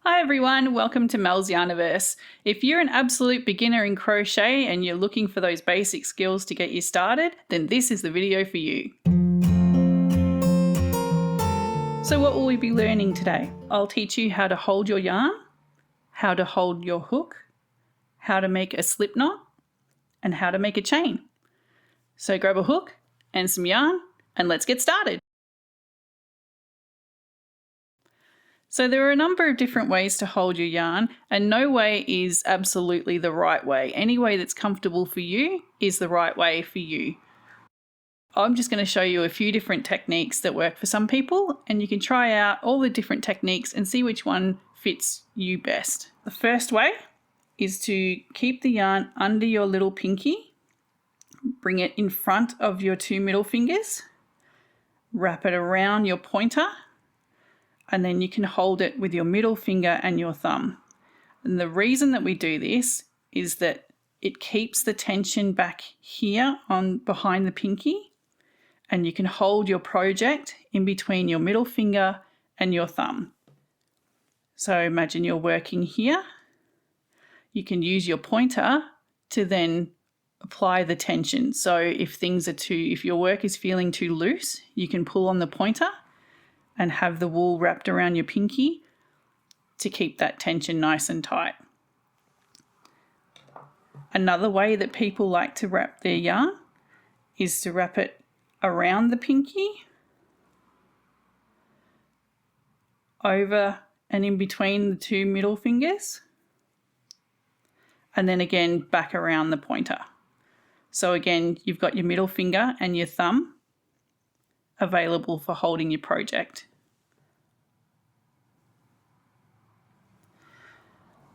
Hi everyone, welcome to Mel's Yarniverse. If you're an absolute beginner in crochet and you're looking for those basic skills to get you started, then this is the video for you. So what will we be learning today? I'll teach you how to hold your yarn, how to hold your hook, how to make a slip knot, and how to make a chain. So grab a hook and some yarn and let's get started. So there are a number of different ways to hold your yarn, and no way is absolutely the right way. Any way that's comfortable for you is the right way for you. I'm just going to show you a few different techniques that work for some people, and you can try out all the different techniques and see which one fits you best. The first way is to keep the yarn under your little pinky, bring it in front of your two middle fingers, wrap it around your pointer, and then you can hold it with your middle finger and your thumb. And the reason that we do this is that it keeps the tension back here on behind the pinky, and you can hold your project in between your middle finger and your thumb. So imagine you're working here. You can use your pointer to then apply the tension. So if your work is feeling too loose, you can pull on the pointer and have the wool wrapped around your pinky to keep that tension nice and tight. Another way that people like to wrap their yarn is to wrap it around the pinky, over and in between the two middle fingers, and then again back around the pointer. So again, you've got your middle finger and your thumb available for holding your project.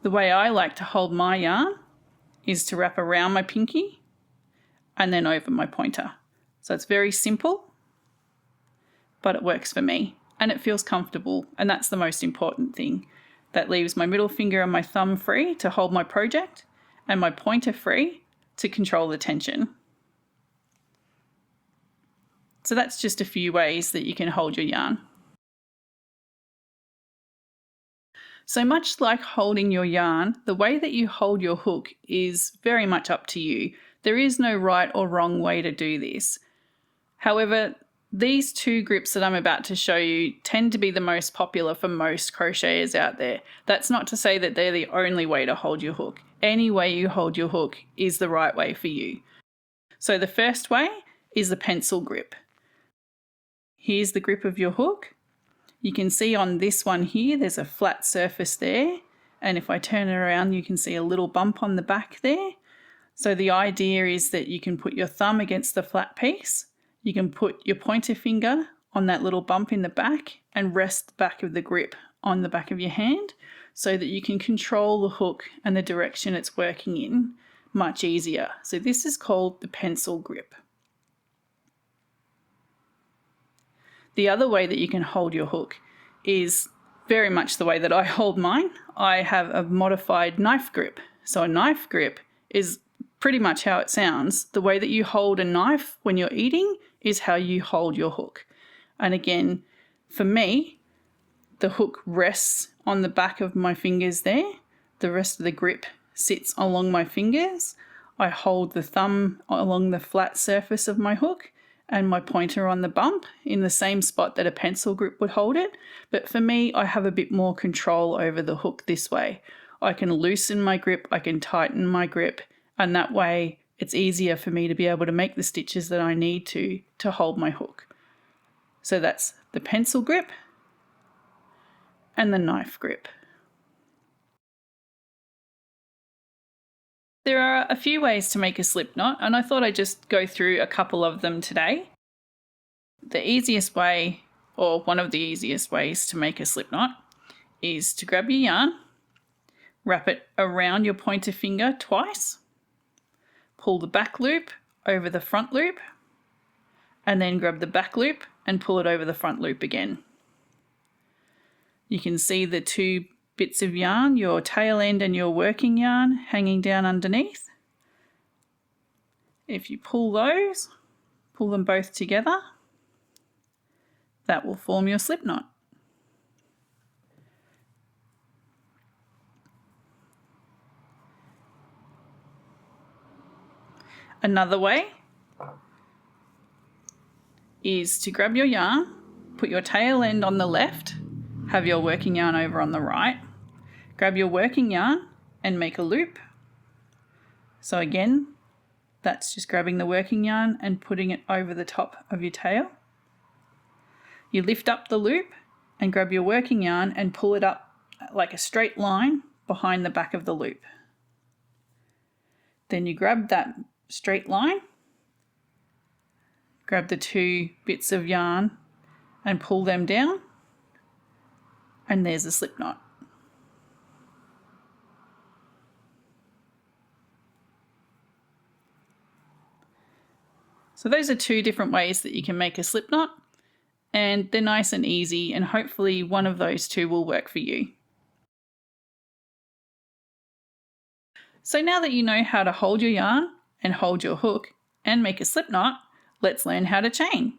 The way I like to hold my yarn is to wrap around my pinky and then over my pointer. So it's very simple, but it works for me and it feels comfortable, and that's the most important thing. That leaves my middle finger and my thumb free to hold my project and my pointer free to control the tension. So that's just a few ways that you can hold your yarn. So much like holding your yarn, the way that you hold your hook is very much up to you. There is no right or wrong way to do this. However, these two grips that I'm about to show you tend to be the most popular for most crocheters out there. That's not to say that they're the only way to hold your hook. Any way you hold your hook is the right way for you. So the first way is the pencil grip. Here's the grip of your hook. You can see on this one here, there's a flat surface there. And if I turn it around, you can see a little bump on the back there. So the idea is that you can put your thumb against the flat piece. You can put your pointer finger on that little bump in the back and rest the back of the grip on the back of your hand so that you can control the hook and the direction it's working in much easier. So this is called the pencil grip. The other way that you can hold your hook is very much the way that I hold mine. I have a modified knife grip. So a knife grip is pretty much how it sounds. The way that you hold a knife when you're eating is how you hold your hook. And again, for me, the hook rests on the back of my fingers there. The rest of the grip sits along my fingers. I hold the thumb along the flat surface of my hook and my pointer on the bump in the same spot that a pencil grip would hold it. But for me, I have a bit more control over the hook this way. I can loosen my grip, I can tighten my grip, and that way it's easier for me to be able to make the stitches that I need to hold my hook. So that's the pencil grip and the knife grip. There are a few ways to make a slip knot, and I thought I'd just go through a couple of them today. The easiest way, or one of the easiest ways to make a slip knot, is to grab your yarn, wrap it around your pointer finger twice, pull the back loop over the front loop, and then grab the back loop and pull it over the front loop again. You can see the two bits of yarn, your tail end and your working yarn, hanging down underneath. If you pull them both together, that will form your slip knot. Another way is to grab your yarn, put your tail end on the left, have your working yarn over on the right, grab your working yarn and make a loop. So again, that's just grabbing the working yarn and putting it over the top of your tail. You lift up the loop and grab your working yarn and pull it up like a straight line behind the back of the loop. Then you grab that straight line, grab the two bits of yarn and pull them down, and there's a slip knot. So those are two different ways that you can make a slip knot, and they're nice and easy, and hopefully one of those two will work for you. So now that you know how to hold your yarn and hold your hook and make a slip knot, let's learn how to chain.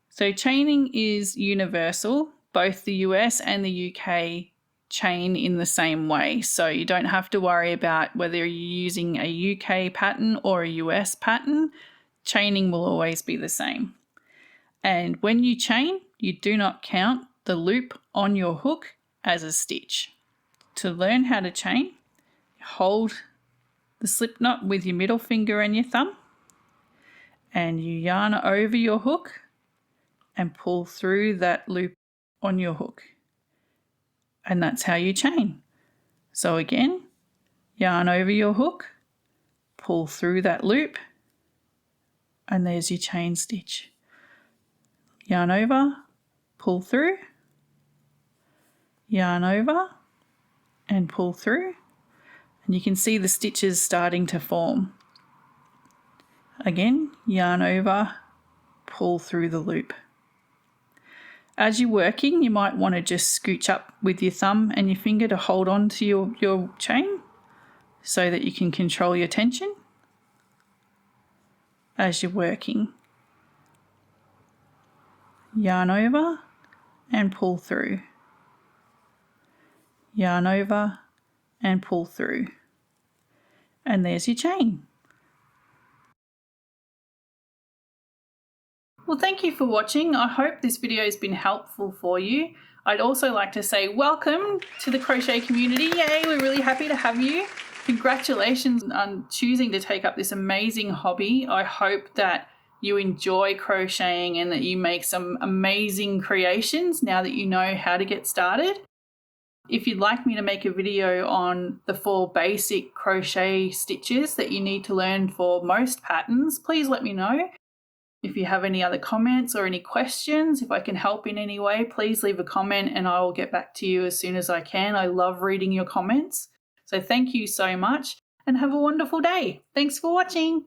So chaining is universal. Both the US and the UK chain in the same way. So you don't have to worry about whether you're using a UK pattern or a US pattern. Chaining will always be the same. And when you chain, you do not count the loop on your hook as a stitch. To learn how to chain, hold the slip knot with your middle finger and your thumb, and you yarn over your hook and pull through that loop on your hook. And that's how you chain. So again, yarn over your hook, pull through that loop, and there's your chain stitch. Yarn over, pull through, yarn over, and pull through. And you can see the stitches starting to form. Again, yarn over, pull through the loop. As you're working, you might want to just scooch up with your thumb and your finger to hold on to your chain so that you can control your tension as you're working. Yarn over and pull through. Yarn over and pull through. And there's your chain. Well, thank you for watching. I hope this video has been helpful for you. I'd also like to say welcome to the crochet community. Yay, we're really happy to have you. Congratulations on choosing to take up this amazing hobby. I hope that you enjoy crocheting and that you make some amazing creations now that you know how to get started. If you'd like me to make a video on the 4 basic crochet stitches that you need to learn for most patterns, please let me know. If you have any other comments or any questions, if I can help in any way, please leave a comment and I will get back to you as soon as I can. I love reading your comments. So thank you so much and have a wonderful day. Thanks for watching.